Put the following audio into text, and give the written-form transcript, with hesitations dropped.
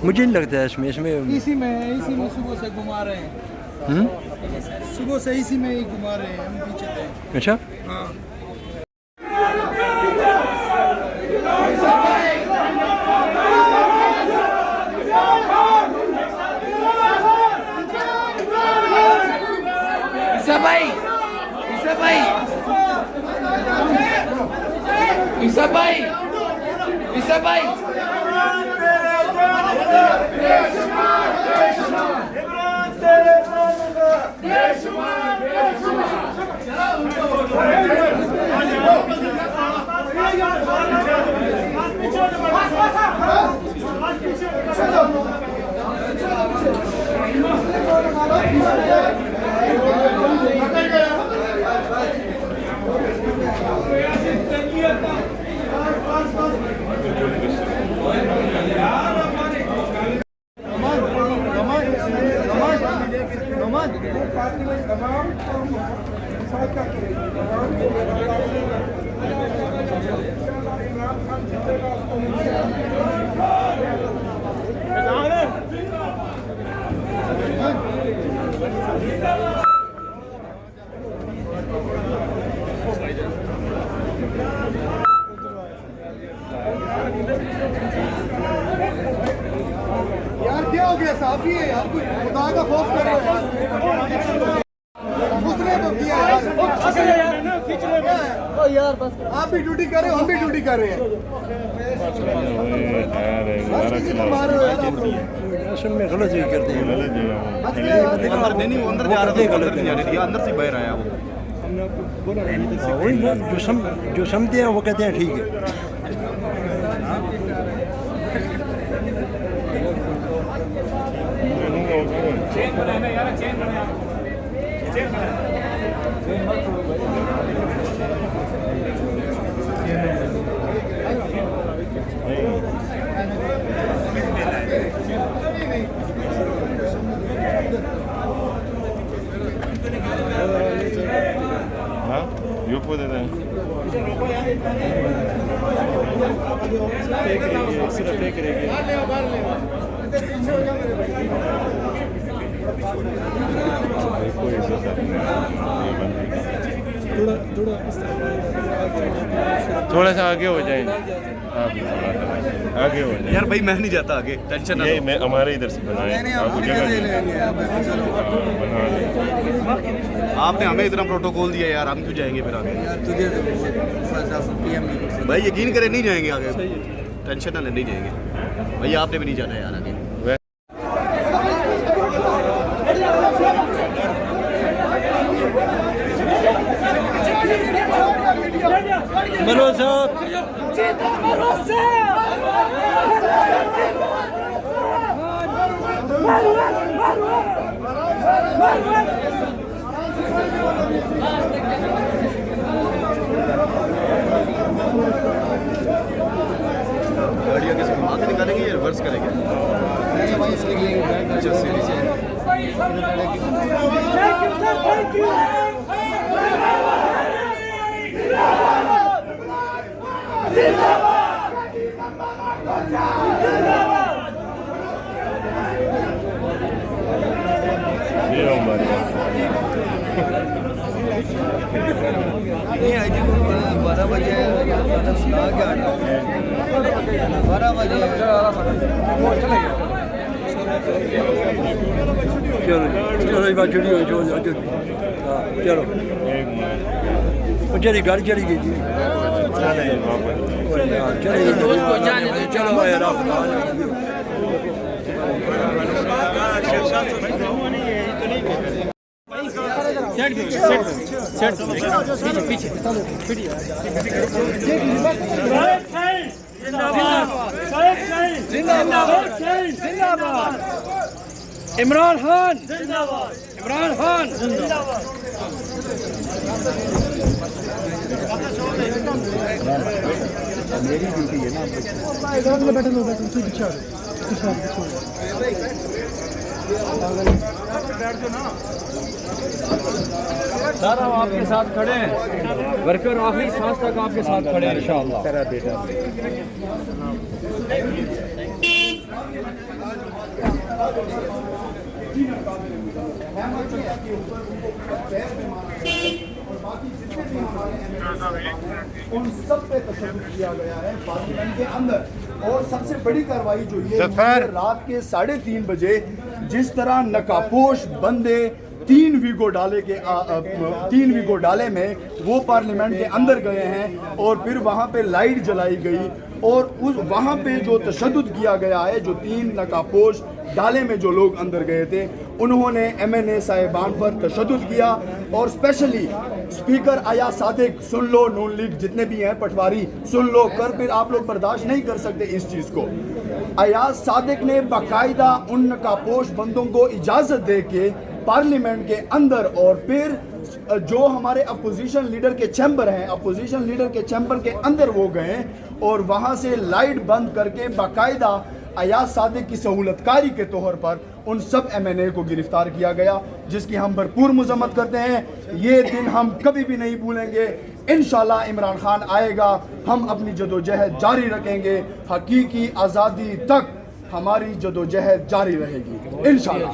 मुझे नहीं लगता है इसमें इसी में सुबह से घुमा रहे हैं। सुबह से इसी में ही घुमा रहे हैं, हम पीछे थे। अच्छा हाँ। यार क्या हो गया, साफी है यार, कोई खुदा का खौफ कर रहे हैं। उसने तो किया यार, बस आप भी ड्यूटी कर रहे हो, हम भी ड्यूटी कर रहे हैं। में गलत ही करते हैं, नहीं वो अंदर जा रहा था, गलत नहीं जा रही थी, अंदर से बाहर आया वो। जो समझते हैं वो कहते हैं ठीक है। Yok mu deden? Sıra pek rengi. थोड़ा सा आगे हो जाए, आगे हो जाए। यार भाई मैं नहीं जाता आगे, टेंशन ना। ये मैं हमारे इधर से बनाए, आपने हमें इतना प्रोटोकॉल दिया यार, हम क्यों जाएंगे फिर आगे? भाई यकीन करें नहीं जाएंगे आगे, टेंशन ना ले, नहीं जाएंगे भाई, आपने भी नहीं जाना यार आगे। मरो साहब गाड़ियाँ किसी घुमा के निकालेंगे या रिवर्स करेंगे? अच्छा सीढ़ी से ये लो मारिया 12 बजे 12 बजे चलो चलो ये बात चली हो जो चलो एक मिनट वो चली गाड़ी चली गई चले वापस चली गई चलो यार आप इमरान खान जिंदाबाद, इमरान खान जिंदाबाद। मेरी ड्यूटी है ना सर हम आपके साथ खड़े हैं, वर्कर आखिरी सांस तक आपके साथ खड़े हैं इंशाअल्लाह। तेरा बेटा उन सब पे तशद्दुद किया गया है पार्लियामेंट के अंदर। और सबसे बड़ी कार्रवाई जो ये रात के 3:30 बजे जिस तरह नकापोश बंदे 3 वीगो डाले में वो पार्लियामेंट के अंदर गए हैं और फिर वहाँ पे लाइट जलाई गई और उस वहाँ पे जो तशद्दुद किया गया है, जो 3 नकापोश डाले में जो लोग अंदर गए थे उन्होंने MNA साहिबान पर तशद्दुद किया। और स्पेशली स्पीकर अयाज सादिक, सुन लो, नून लीग जितने भी हैं पटवारी सुन लो, कर फिर आप लोग बर्दाश्त नहीं कर सकते इस चीज़ को। अयाज सादिक ने बाकायदा उन नकापोश बंदों को इजाज़त दे के पार्लियामेंट के अंदर और फिर जो हमारे अपोजिशन लीडर के चैम्बर हैं, अपोजिशन लीडर के चैम्बर के अंदर वो गए और वहाँ से लाइट बंद करके बाकायदा अयाज सादिक की सहूलतकारी के तौर पर उन सब MNA को गिरफ्तार किया गया, जिसकी हम भरपूर मजम्मत करते हैं। ये दिन हम कभी भी नहीं भूलेंगे। इंशाल्लाह इमरान खान आएगा, हम अपनी जदोजहद जारी रखेंगे, हकीकी आज़ादी तक हमारी जदोजहद जारी रहेगी इंशाल्लाह।